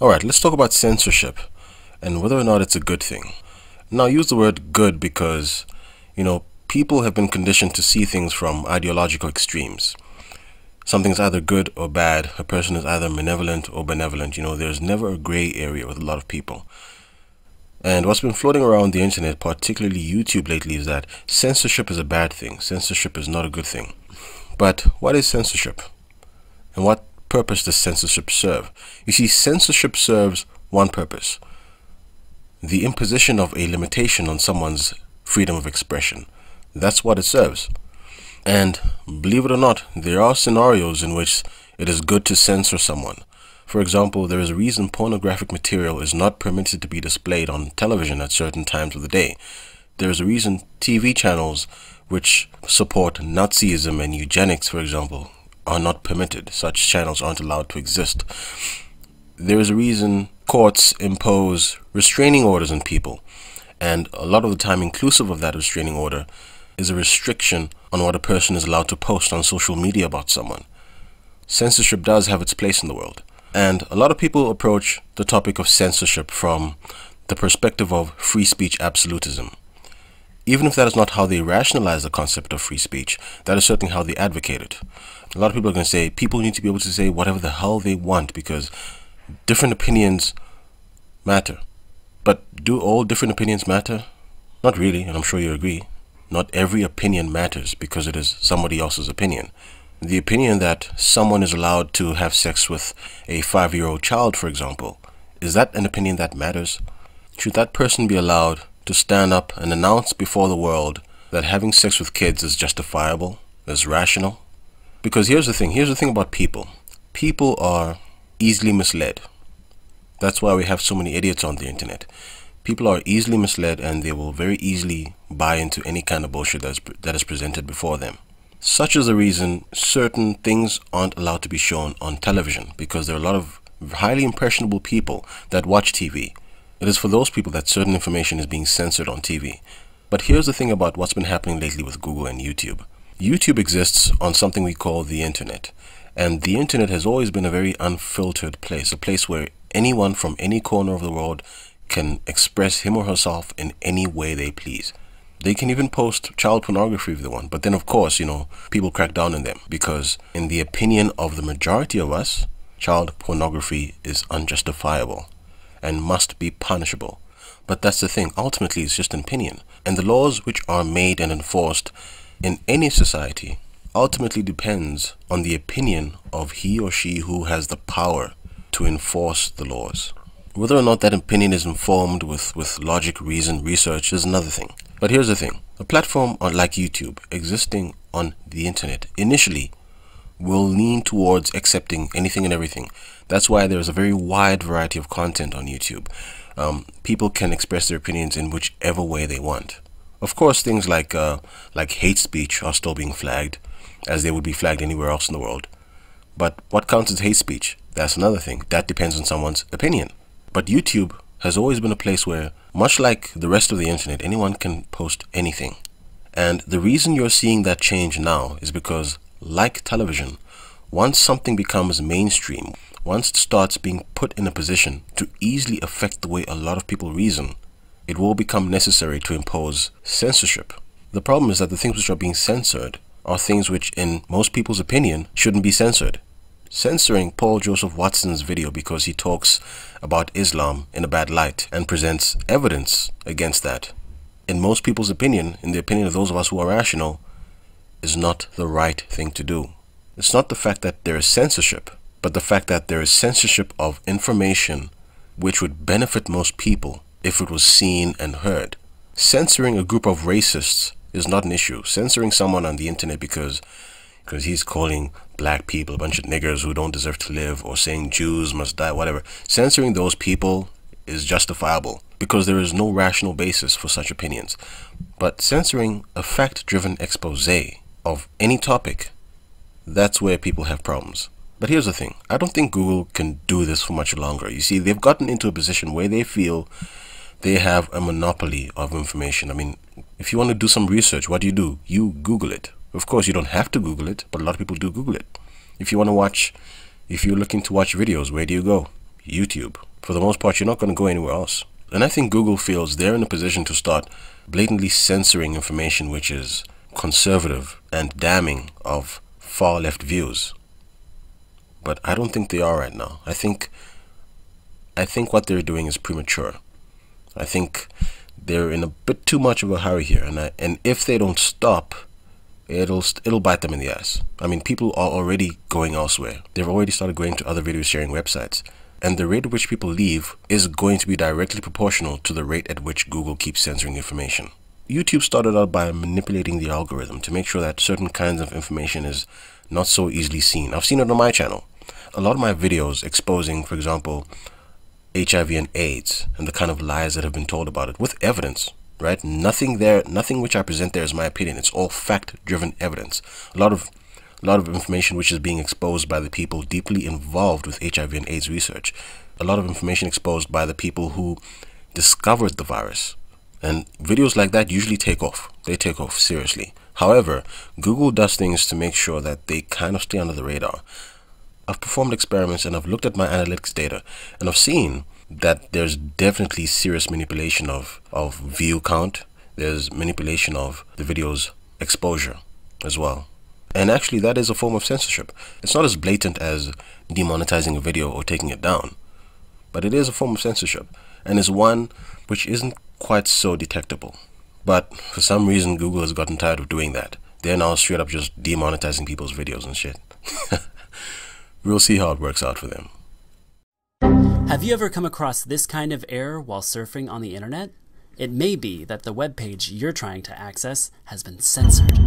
Alright, let's talk about censorship and whether or not it's a good thing. Now, I use the word good because, people have been conditioned to see things from ideological extremes. Something's either good or bad. A person is either malevolent or benevolent. There's never a gray area with a lot of people. And what's been floating around the internet, particularly YouTube lately, is that censorship is a bad thing. Censorship is not a good thing. But what is censorship? And what purpose does censorship serve? You see, censorship serves one purpose: the imposition of a limitation on someone's freedom of expression. That's what it serves. And believe it or not, there are scenarios in which it is good to censor someone. For example, there is a reason pornographic material is not permitted to be displayed on television at certain times of the day. There is a reason TV channels which support Nazism and eugenics, for example, are not permitted. Such channels aren't allowed to exist. There is a reason courts impose restraining orders on people, and a lot of the time inclusive of that restraining order is a restriction on what a person is allowed to post on social media about someone. Censorship does have its place in the world, and a lot of people approach the topic of censorship from the perspective of free speech absolutism. Even if that is not how they rationalize the concept of free speech, that is certainly how they advocate it. A lot of people are going to say people need to be able to say whatever the hell they want because different opinions matter. But do all different opinions matter? Not really, and I'm sure you agree. Not every opinion matters because it is somebody else's opinion. The opinion that someone is allowed to have sex with a 5-year-old child, for example, is that an opinion that matters? Should that person be allowed to stand up and announce before the world that having sex with kids is justifiable, is rational? Because here's the thing about people. People are easily misled. That's why we have so many idiots on the internet. People are easily misled and they will very easily buy into any kind of bullshit that is presented before them. Such is the reason certain things aren't allowed to be shown on television, because there are a lot of highly impressionable people that watch TV. It is for those people that certain information is being censored on TV. But here's the thing about what's been happening lately with Google and YouTube. YouTube exists on something we call the internet. And the internet has always been a very unfiltered place, a place where anyone from any corner of the world can express him or herself in any way they please. They can even post child pornography if they want. But then, of course, people crack down on them because in the opinion of the majority of us, child pornography is unjustifiable and must be punishable. But that's the thing. Ultimately, it's just an opinion. And the laws which are made and enforced in any society ultimately depends on the opinion of he or she who has the power to enforce the laws. Whether or not that opinion is informed with logic, reason, research is another thing. But here's the thing. A platform like YouTube existing on the internet initially will lean towards accepting anything and everything. That's why there's a very wide variety of content on YouTube. People can express their opinions in whichever way they want. Of course, things like hate speech are still being flagged, as they would be flagged anywhere else in the world. But what counts as hate speech? That's another thing. That depends on someone's opinion. But YouTube has always been a place where, much like the rest of the internet, anyone can post anything. And the reason you're seeing that change now is because, like television, once something becomes mainstream, once it starts being put in a position to easily affect the way a lot of people reason, it will become necessary to impose censorship. The problem is that the things which are being censored are things which, in most people's opinion, shouldn't be censored. Censoring Paul Joseph Watson's video because he talks about Islam in a bad light and presents evidence against that, in most people's opinion, in the opinion of those of us who are rational, is not the right thing to do. It's not the fact that there is censorship, but the fact that there is censorship of information which would benefit most people if it was seen and heard. Censoring a group of racists is not an issue. Censoring someone on the internet because he's calling black people a bunch of niggers who don't deserve to live, or saying Jews must die, whatever. Censoring those people is justifiable because there is no rational basis for such opinions. But censoring a fact-driven expose of any topic, that's where people have problems. But here's the thing. I don't think Google can do this for much longer. You see, they've gotten into a position where they feel they have a monopoly of information. I mean, if you want to do some research, what do? You Google it. Of course, you don't have to Google it, but a lot of people do Google it. If you're looking to watch videos, where do you go? YouTube. for the most part, you're not going to go anywhere else. And I think Google feels they're in a position to start blatantly censoring information which is conservative and damning of far left views. But I don't think they are right now. I think what they're doing is premature. I think they're in a bit too much of a hurry here, and if they don't stop, it'll bite them in the ass. I mean, people are already going elsewhere. They've already started going to other video sharing websites. And the rate at which people leave is going to be directly proportional to the rate at which Google keeps censoring information. YouTube started out by manipulating the algorithm to make sure that certain kinds of information is not so easily seen. I've seen it on my channel. A lot of my videos exposing, for example, HIV and AIDS and the kind of lies that have been told about it with evidence, right? Nothing which I present there is my opinion. It's all fact-driven evidence. A lot of information which is being exposed by the people deeply involved with HIV and AIDS research. A lot of information exposed by the people who discovered the virus. And videos like that usually take off. They take off seriously. However, Google does things to make sure that they kind of stay under the radar. I've performed experiments and I've looked at my analytics data, and I've seen that there's definitely serious manipulation of view count. There's manipulation of the video's exposure as well. And actually, that is a form of censorship. It's not as blatant as demonetizing a video or taking it down, but it is a form of censorship, and is one which isn't quite so detectable. But for some reason, Google has gotten tired of doing that. They're now straight up just demonetizing people's videos and shit. We'll see how it works out for them. Have you ever come across this kind of error while surfing on the internet? It may be that the web page you're trying to access has been censored.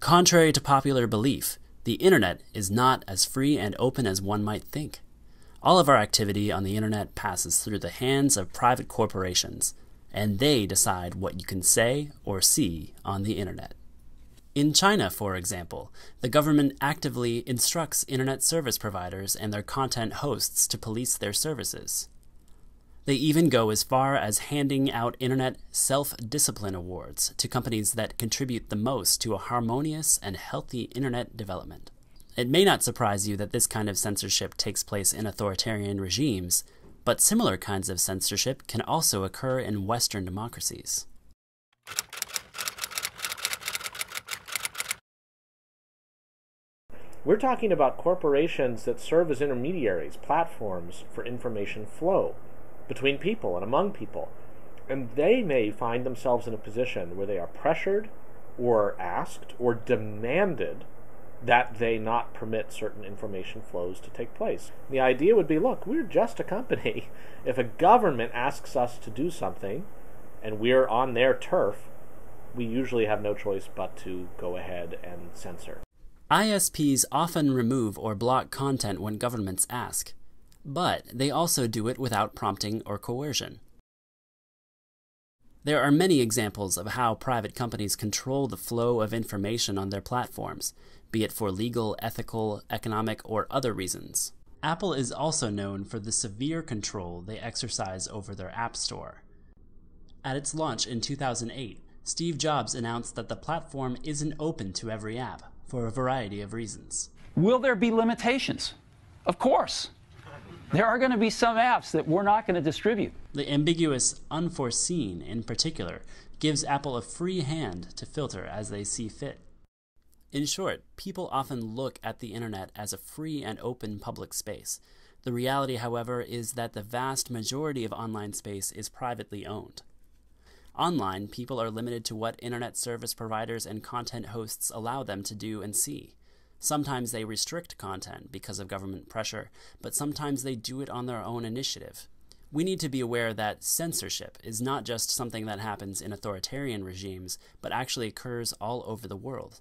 Contrary to popular belief, the internet is not as free and open as one might think. All of our activity on the internet passes through the hands of private corporations, and they decide what you can say or see on the internet. In China, for example, the government actively instructs internet service providers and their content hosts to police their services. They even go as far as handing out internet self-discipline awards to companies that contribute the most to a harmonious and healthy internet development. It may not surprise you that this kind of censorship takes place in authoritarian regimes, but similar kinds of censorship can also occur in Western democracies. We're talking about corporations that serve as intermediaries, platforms for information flow between people and among people. And they may find themselves in a position where they are pressured or asked or demanded that they not permit certain information flows to take place. The idea would be, look, we're just a company. If a government asks us to do something and we're on their turf, we usually have no choice but to go ahead and censor. ISPs often remove or block content when governments ask, but they also do it without prompting or coercion. There are many examples of how private companies control the flow of information on their platforms, be it for legal, ethical, economic, or other reasons. Apple is also known for the severe control they exercise over their App Store. At its launch in 2008, Steve Jobs announced that the platform isn't open to every app, for a variety of reasons. Will there be limitations? Of course. There are going to be some apps that we're not going to distribute. The ambiguous unforeseen, in particular, gives Apple a free hand to filter as they see fit. In short, people often look at the internet as a free and open public space. The reality, however, is that the vast majority of online space is privately owned. Online, people are limited to what internet service providers and content hosts allow them to do and see. Sometimes they restrict content because of government pressure, but sometimes they do it on their own initiative. We need to be aware that censorship is not just something that happens in authoritarian regimes, but actually occurs all over the world.